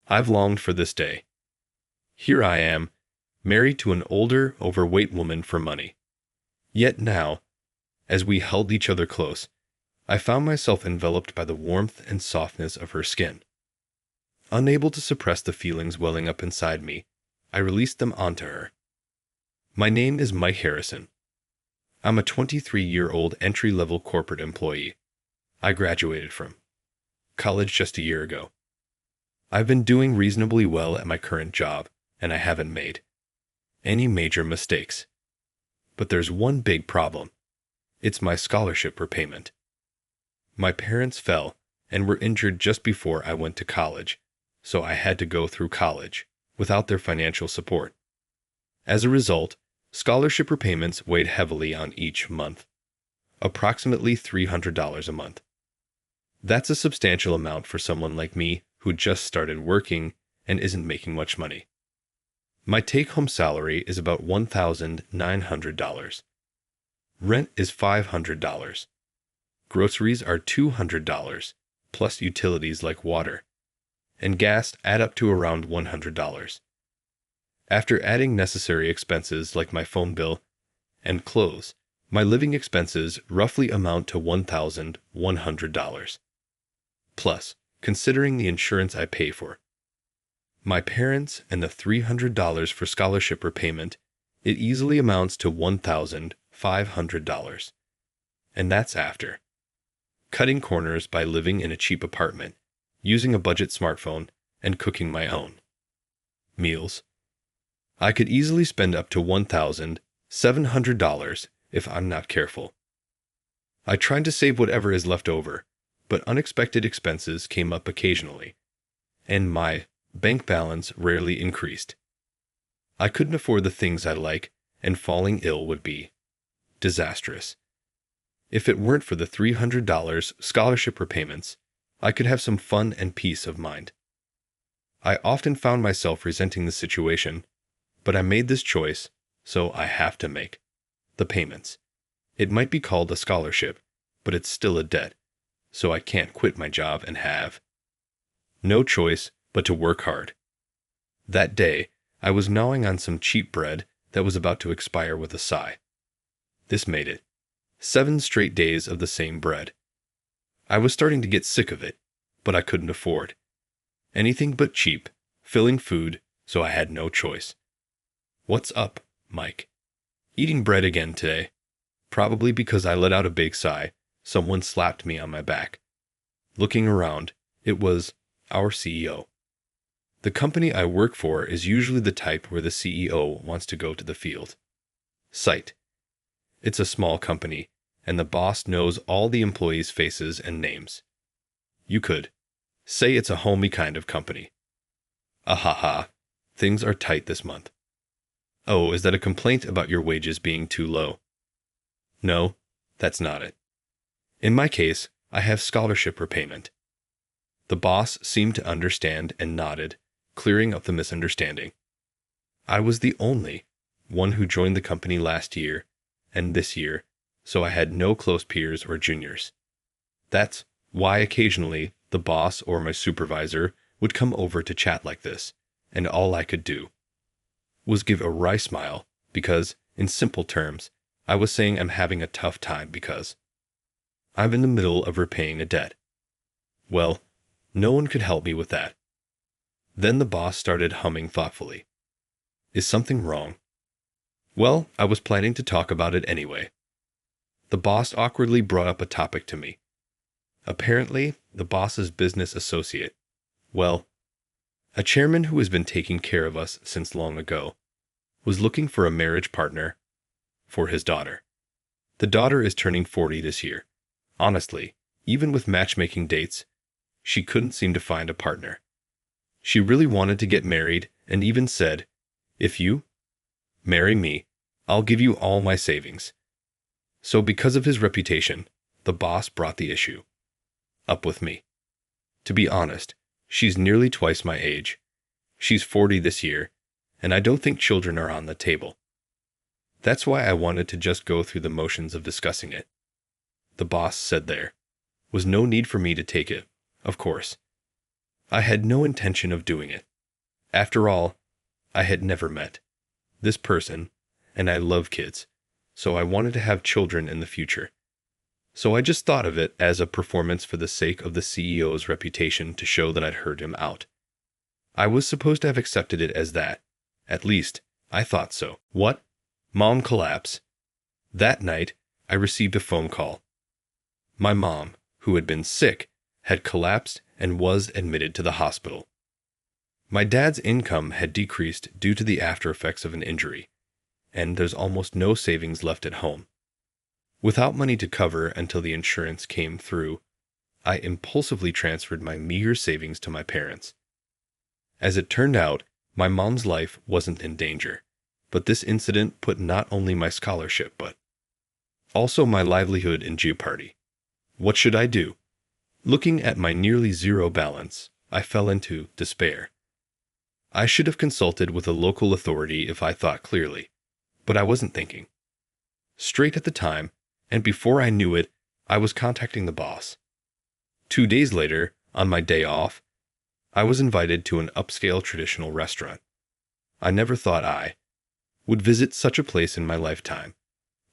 I've longed for this day. Here I am, married to an older, overweight woman for money. Yet now, as we held each other close, I found myself enveloped by the warmth and softness of her skin. Unable to suppress the feelings welling up inside me, I released them onto her. My name is Mike Harrison. I'm a 23-year-old entry-level corporate employee. I graduated from college just a year ago. I've been doing reasonably well at my current job, and I haven't made any major mistakes. But there's one big problem. It's my scholarship repayment. My parents fell and were injured just before I went to college, so I had to go through college without their financial support. As a result, scholarship repayments weighed heavily on each month, approximately $300 a month. That's a substantial amount for someone like me who just started working and isn't making much money. My take-home salary is about $1,900. Rent is $500. Groceries are $200, plus utilities like water, and gas add up to around $100. After adding necessary expenses like my phone bill and clothes, my living expenses roughly amount to $1,100. Plus, considering the insurance I pay for, my parents, and the $300 for scholarship repayment, it easily amounts to $1,500. And that's after cutting corners by living in a cheap apartment, using a budget smartphone, and cooking my own meals. I could easily spend up to $1,700 if I'm not careful. I tried to save whatever is left over, but unexpected expenses came up occasionally, and my bank balance rarely increased. I couldn't afford the things I like, and falling ill would be disastrous. If it weren't for the $300 scholarship repayments, I could have some fun and peace of mind. I often found myself resenting the situation, but I made this choice, so I have to make the payments. It might be called a scholarship, but it's still a debt, so I can't quit my job and have no choice but to work hard. That day, I was gnawing on some cheap bread that was about to expire with a sigh. This made it 7 straight days of the same bread. I was starting to get sick of it, but I couldn't afford anything but cheap, filling food, so I had no choice. What's up, Mike? Eating bread again today. Probably because I let out a big sigh, someone slapped me on my back. Looking around, it was our CEO. The company I work for is usually the type where the CEO wants to go to the field site. It's a small company, and the boss knows all the employees' faces and names. You could say it's a homey kind of company. Ahaha, things are tight this month. Oh, is that a complaint about your wages being too low? No, that's not it. In my case, I have scholarship repayment. The boss seemed to understand and nodded, clearing up the misunderstanding. I was the only one who joined the company last year and this year, so I had no close peers or juniors. That's why occasionally the boss or my supervisor would come over to chat like this, and all I could do was give a wry smile because, in simple terms, I was saying I'm having a tough time because I'm in the middle of repaying a debt. Well, no one could help me with that. Then the boss started humming thoughtfully. Is something wrong? Well, I was planning to talk about it anyway. The boss awkwardly brought up a topic to me. Apparently, the boss's business associate, well, a chairman who has been taking care of us since long ago, was looking for a marriage partner for his daughter. The daughter is turning 40 this year. Honestly, even with matchmaking dates, she couldn't seem to find a partner. She really wanted to get married and even said, "If you marry me, I'll give you all my savings." So because of his reputation, the boss brought the issue up with me. To be honest, she's nearly twice my age. She's 40 this year, and I don't think children are on the table. That's why I wanted to just go through the motions of discussing it. The boss said there was no need for me to take it, of course. I had no intention of doing it. After all, I had never met this person, and I love kids, so I wanted to have children in the future. So I just thought of it as a performance for the sake of the CEO's reputation to show that I'd heard him out. I was supposed to have accepted it as that. At least, I thought so. What? Mom collapse. That night, I received a phone call. My mom, who had been sick, had collapsed and was admitted to the hospital. My dad's income had decreased due to the after effects of an injury, and there's almost no savings left at home. Without money to cover until the insurance came through, I impulsively transferred my meager savings to my parents. As it turned out, my mom's life wasn't in danger, but this incident put not only my scholarship but also my livelihood in jeopardy. What should I do? Looking at my nearly zero balance, I fell into despair. I should have consulted with a local authority if I thought clearly, but I wasn't thinking straight at the time, and before I knew it, I was contacting the boss. 2 days later, on my day off, I was invited to an upscale traditional restaurant. I never thought I would visit such a place in my lifetime,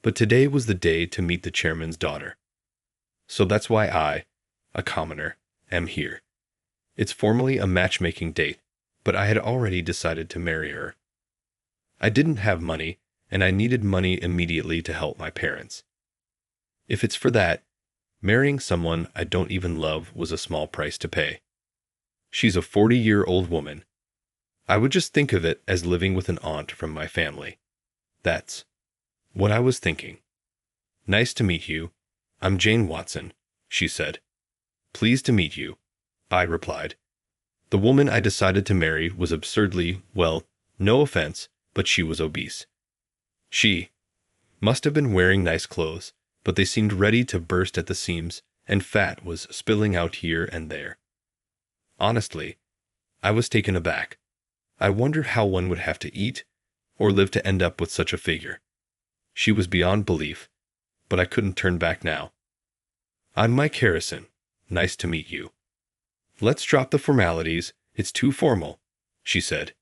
but today was the day to meet the chairman's daughter. So that's why I, a commoner, am here. It's formally a matchmaking date, but I had already decided to marry her. I didn't have money, and I needed money immediately to help my parents. If it's for that, marrying someone I don't even love was a small price to pay. She's a 40-year-old woman. I would just think of it as living with an aunt from my family. That's what I was thinking. Nice to meet you. I'm Jane Watson, she said. Pleased to meet you, I replied. The woman I decided to marry was absurdly, well, no offense, but she was obese. She must have been wearing nice clothes, but they seemed ready to burst at the seams, and fat was spilling out here and there. Honestly, I was taken aback. I wondered how one would have to eat or live to end up with such a figure. She was beyond belief, but I couldn't turn back now. I'm Mike Harrison. Nice to meet you. Let's drop the formalities. It's too formal, she said.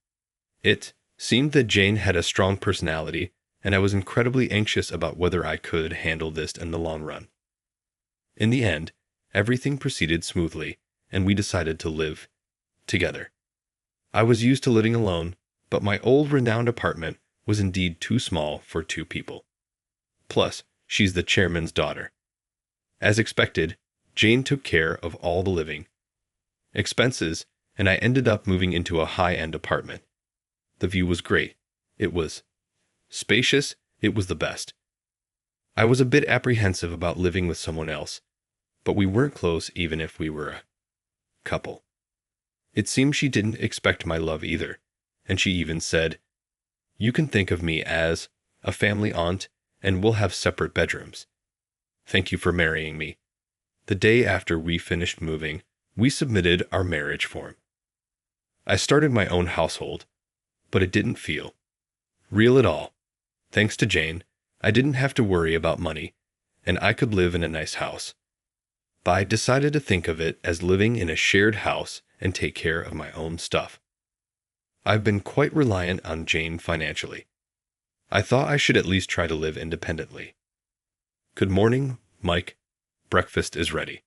It seemed that Jane had a strong personality, and I was incredibly anxious about whether I could handle this in the long run. In the end, everything proceeded smoothly, and we decided to live together. I was used to living alone, but my old renowned apartment was indeed too small for 2 people. Plus, she's the chairman's daughter. As expected, Jane took care of all the living expenses, and I ended up moving into a high-end apartment. The view was great. It was spacious. It was the best. I was a bit apprehensive about living with someone else, but we weren't close even if we were a couple. It seemed she didn't expect my love either, and she even said, "You can think of me as a family aunt, and we'll have separate bedrooms. Thank you for marrying me." The day after we finished moving, we submitted our marriage form. I started my own household, but it didn't feel real at all. Thanks to Jane, I didn't have to worry about money, and I could live in a nice house. But I decided to think of it as living in a shared house and take care of my own stuff. I've been quite reliant on Jane financially. I thought I should at least try to live independently. Good morning, Mike. Breakfast is ready.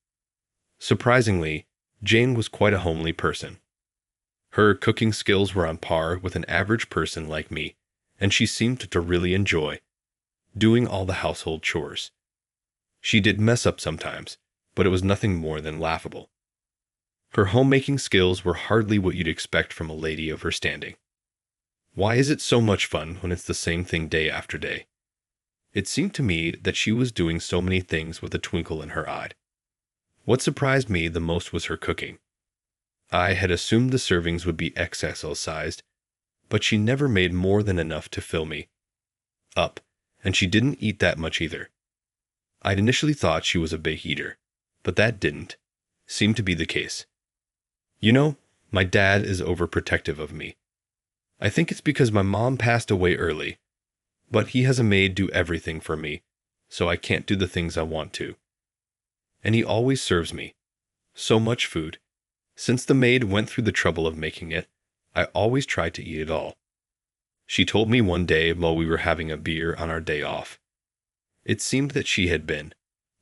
Surprisingly, Jane was quite a homely person. Her cooking skills were on par with an average person like me, and she seemed to really enjoy doing all the household chores. She did mess up sometimes, but it was nothing more than laughable. Her homemaking skills were hardly what you'd expect from a lady of her standing. Why is it so much fun when it's the same thing day after day? It seemed to me that she was doing so many things with a twinkle in her eye. What surprised me the most was her cooking. I had assumed the servings would be XXL-sized, but she never made more than enough to fill me up, and she didn't eat that much either. I'd initially thought she was a big eater, but that didn't seem to be the case. You know, my dad is overprotective of me. I think it's because my mom passed away early, but he has a maid do everything for me, so I can't do the things I want to. And he always serves me so much food. Since the maid went through the trouble of making it, I always tried to eat it all. She told me one day while we were having a beer on our day off. It seemed that she had been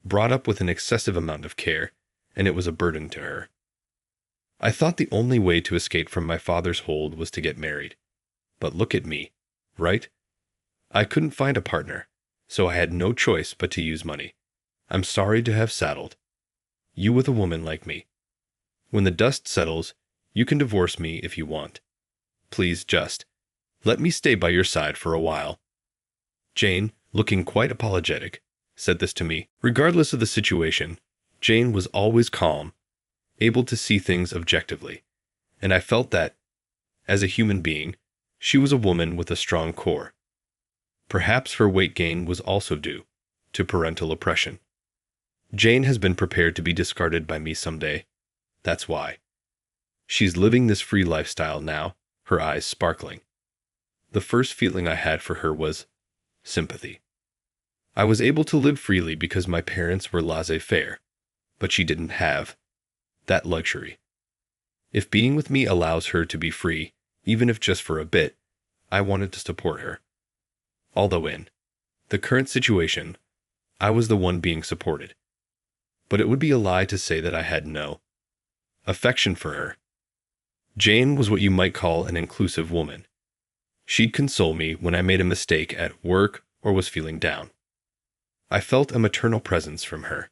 brought up with an excessive amount of care, and it was a burden to her. I thought the only way to escape from my father's hold was to get married. But look at me, right? I couldn't find a partner, so I had no choice but to use money. I'm sorry to have saddled you with a woman like me. When the dust settles, you can divorce me if you want. Please just let me stay by your side for a while. Jane, looking quite apologetic, said this to me. Regardless of the situation, Jane was always calm, able to see things objectively, and I felt that, as a human being, she was a woman with a strong core. Perhaps her weight gain was also due to parental oppression. Jane has been prepared to be discarded by me someday. That's why. She's living this free lifestyle now, her eyes sparkling. The first feeling I had for her was sympathy. I was able to live freely because my parents were laissez-faire, but she didn't have that luxury. If being with me allows her to be free, even if just for a bit, I wanted to support her. Although in the current situation, I was the one being supported. But it would be a lie to say that I had no affection for her. Jane was what you might call an inclusive woman. She'd console me when I made a mistake at work or was feeling down. I felt a maternal presence from her.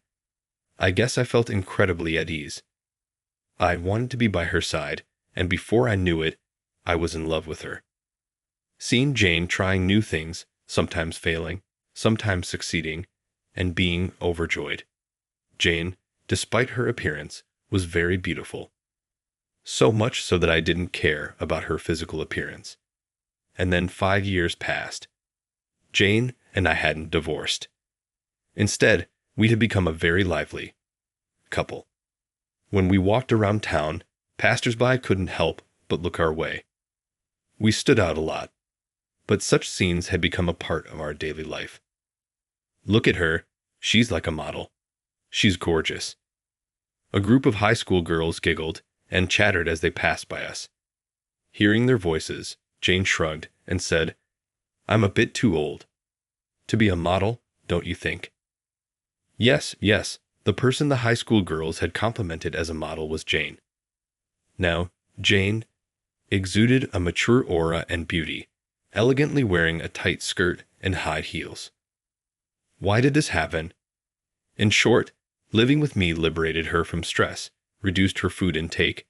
I guess I felt incredibly at ease. I wanted to be by her side, and before I knew it, I was in love with her. Seeing Jane trying new things, sometimes failing, sometimes succeeding, and being overjoyed. Jane, despite her appearance, was very beautiful. So much so that I didn't care about her physical appearance. And then 5 years passed. Jane and I hadn't divorced. Instead, we had become a very lively couple. When we walked around town, passers-by couldn't help but look our way. We stood out a lot, but such scenes had become a part of our daily life. Look at her, she's like a model. She's gorgeous. A group of high school girls giggled and chattered as they passed by us. Hearing their voices, Jane shrugged and said, "I'm a bit too old to be a model, don't you think?" Yes, the person the high school girls had complimented as a model was Jane. Now, Jane exuded a mature aura and beauty, elegantly wearing a tight skirt and high heels. Why did this happen? In short, living with me liberated her from stress, reduced her food intake,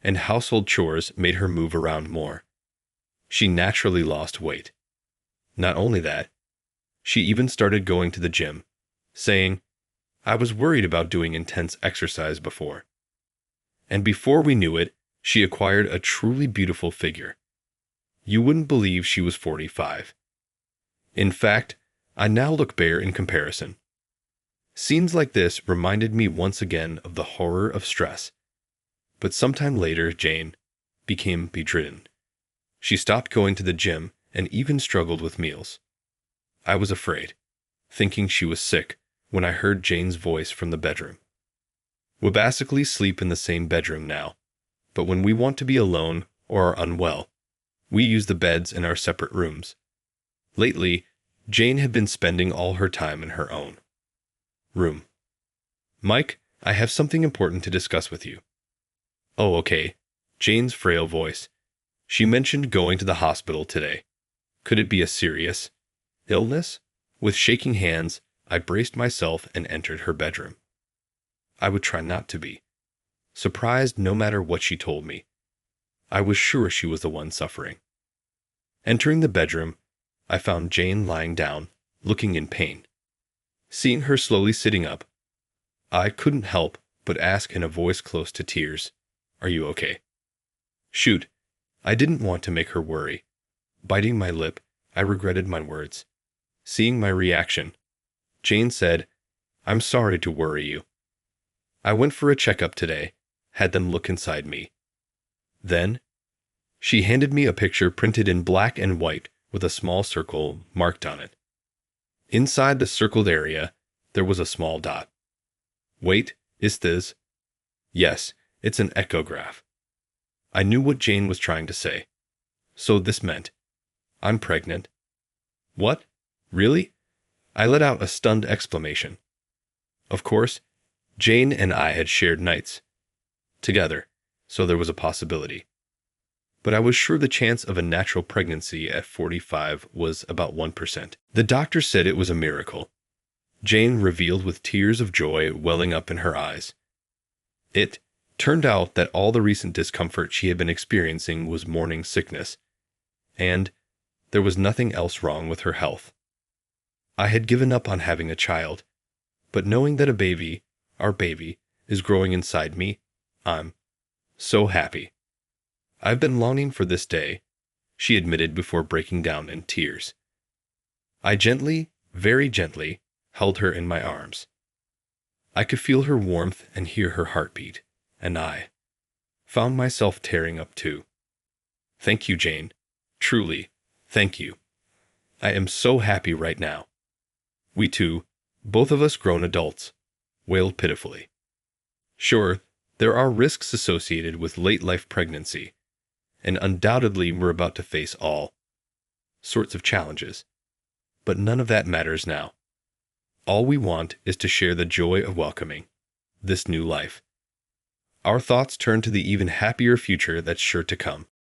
and household chores made her move around more. She naturally lost weight. Not only that, she even started going to the gym, saying, "I was worried about doing intense exercise before." And before we knew it, she acquired a truly beautiful figure. You wouldn't believe she was 45. In fact, I now look bare in comparison. Scenes like this reminded me once again of the horror of stress. But sometime later, Jane became bedridden. She stopped going to the gym and even struggled with meals. I was afraid, thinking she was sick, when I heard Jane's voice from the bedroom. We basically sleep in the same bedroom now, but when we want to be alone or are unwell, we use the beds in our separate rooms. Lately, Jane had been spending all her time in her own room. "Mike, I have something important to discuss with you." "Oh, okay." Jane's frail voice. She mentioned going to the hospital today. Could it be a serious illness? With shaking hands, I braced myself and entered her bedroom. I would try not to be surprised no matter what she told me. I was sure she was the one suffering. Entering the bedroom, I found Jane lying down, looking in pain. Seeing her slowly sitting up, I couldn't help but ask in a voice close to tears, "Are you okay?" Shoot, I didn't want to make her worry. Biting my lip, I regretted my words. Seeing my reaction, Jane said, "I'm sorry to worry you. I went for a checkup today, had them look inside me." Then, she handed me a picture printed in black and white with a small circle marked on it. Inside the circled area, there was a small dot. "Wait, is this?" "Yes, It's an echograph. I knew what Jane was trying to say. So this meant, I'm pregnant. What? Really? I let out a stunned exclamation. Of course, Jane and I had shared nights together, so there was a possibility. But I was sure the chance of a natural pregnancy at 45 was about 1%. The doctor said it was a miracle. Jane revealed with tears of joy welling up in her eyes. It turned out that all the recent discomfort she had been experiencing was morning sickness, and there was nothing else wrong with her health. I had given up on having a child, but knowing that our baby, is growing inside me, I'm so happy. I've been longing for this day, she admitted before breaking down in tears. I gently, very gently, held her in my arms. I could feel her warmth and hear her heartbeat, and I found myself tearing up too. Thank you, Jane. Truly, thank you. I am so happy right now. We two, both of us grown adults, wailed pitifully. Sure, there are risks associated with late-life pregnancy, and undoubtedly we're about to face all sorts of challenges. But none of that matters now. All we want is to share the joy of welcoming this new life. Our thoughts turn to the even happier future that's sure to come.